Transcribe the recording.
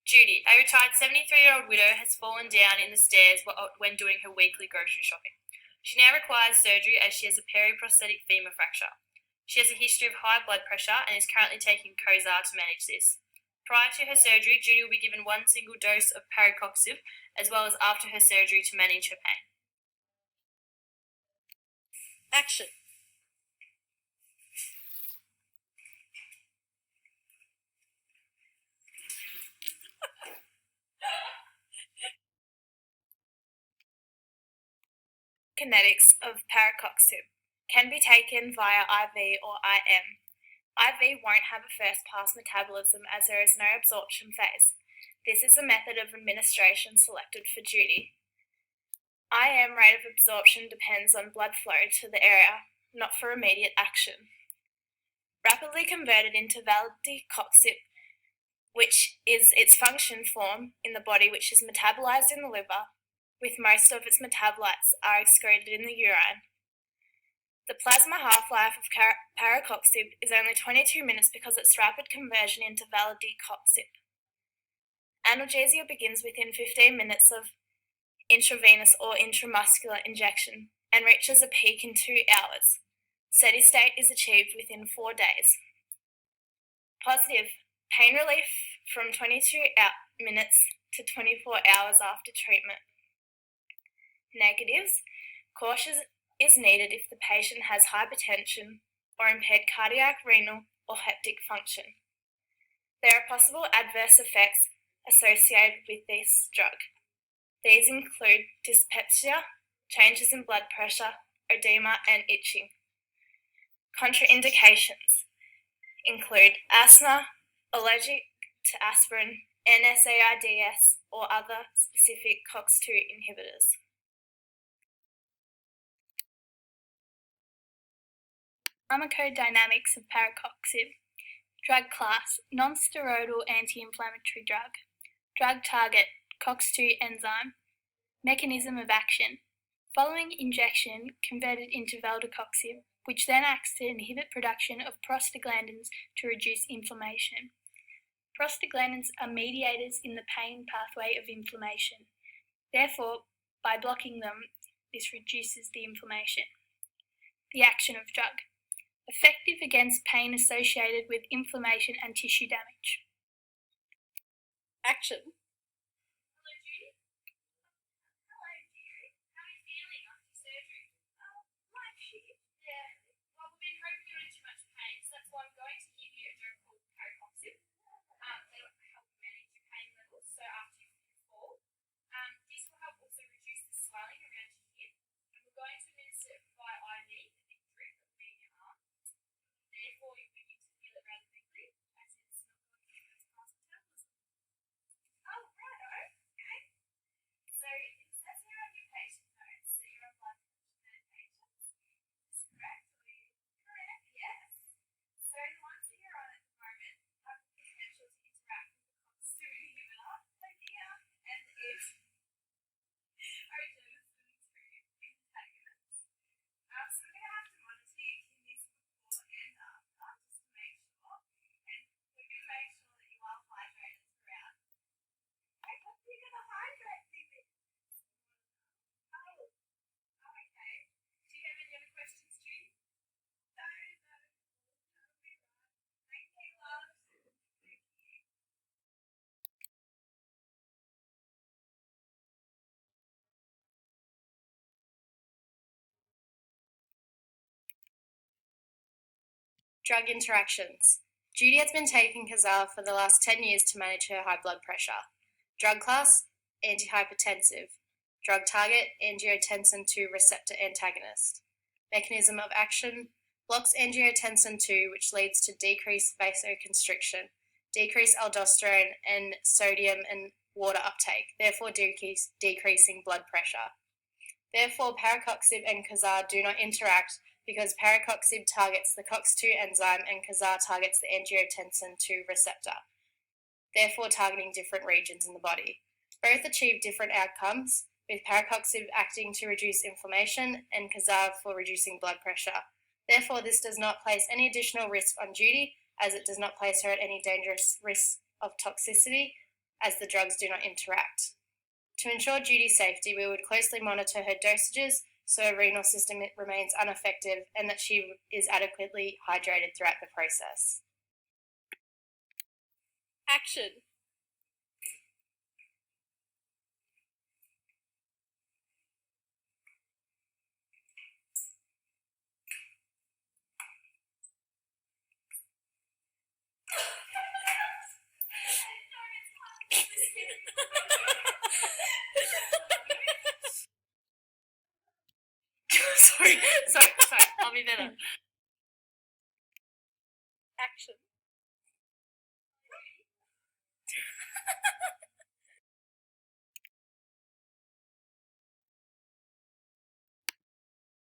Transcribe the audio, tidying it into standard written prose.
Judy, a retired 73-year-old widow, has fallen down in the stairs when doing her weekly grocery shopping. She now requires surgery as she has a periprosthetic femur fracture. She has a history of high blood pressure and is currently taking Cozar to manage this. Prior to her surgery, Judy will be given one single dose of Parecoxib, as well as after her surgery to manage her pain. Action. Kinetics of Parecoxib can be taken via IV or IM. IV won't have a first-pass metabolism as there is no absorption phase. This is the method of administration selected for Judy. IM rate of absorption depends on blood flow to the area, not for immediate action. Rapidly converted into Parecoxib, which is its function form in the body, which is metabolized in the liver, with most of its metabolites are excreted in the urine. The plasma half-life of Parecoxib is only 22 minutes because of its rapid conversion into Parecoxib. Analgesia begins within 15 minutes of intravenous or intramuscular injection and reaches a peak in 2 hours. Steady state is achieved within 4 days. Positive, pain relief from 22 minutes to 24 hours after treatment. Negatives, caution is needed if the patient has hypertension or impaired cardiac, renal, or hepatic function. There are possible adverse effects associated with this drug. These include dyspepsia, changes in blood pressure, edema, and itching. Contraindications include asthma, allergic to aspirin, NSAIDs, or other specific COX-2 inhibitors. Pharmacodynamics of Parecoxib. Drug class, non-steroidal anti-inflammatory drug. Drug target, COX-2 enzyme. Mechanism of action. Following injection, converted into Parecoxib, which then acts to inhibit production of prostaglandins to reduce inflammation. Prostaglandins are mediators in the pain pathway of inflammation. Therefore, by blocking them, this reduces the inflammation. The action of drug. Effective against pain associated with inflammation and tissue damage. Action. Hello, Judy. Hello, dearie. How are you feeling after surgery? Like shit. Yeah. Well, we've been hoping you're in too much pain, so that's why I'm going to give you a drug called Parecoxib. That'll help manage your pain levels, so after you fall. This will help also reduce the swelling around your hip, and we're going to administer it via IV, the big drip that will be in your arm. Therefore, you begin to feel it rather quickly, as it's not going to give us past metabolism. Oh, righto. Okay. So it says here on your patient notes that you're on blood pressure medications. Is this correct? Correct, yes. So the ones that you're on at the moment have the potential to interact with the COX-2 inhibitor, Ondrea, and its antagonists. So we're going to have to monitor your kidneys before and after, just to make sure. And we're going to make sure that you are hydrated throughout. Okay, what are you going to hydrate with? Oh, okay. Do you have any other questions, Judy? No, that'll be right. Thank you, love. Thank you. Drug interactions. Judy has been taking Cozar for the last 10 years to manage her high blood pressure. Drug class, antihypertensive. Drug target, angiotensin II receptor antagonist. Mechanism of action, blocks angiotensin II, which leads to decreased vasoconstriction, decreased aldosterone and sodium and water uptake, therefore decreasing blood pressure. Therefore, Parecoxib and Cozar do not interact because Parecoxib targets the COX-2 enzyme and Cozar targets the angiotensin II receptor, therefore targeting different regions in the body. Both achieve different outcomes, with Parecoxib acting to reduce inflammation and Cozar for reducing blood pressure. Therefore, this does not place any additional risk on Judy, as it does not place her at any dangerous risk of toxicity as the drugs do not interact. To ensure Judy's safety, we would closely monitor her dosages so her renal system remains unaffected and that she is adequately hydrated throughout the process. Action. sorry, I'll be better. Action.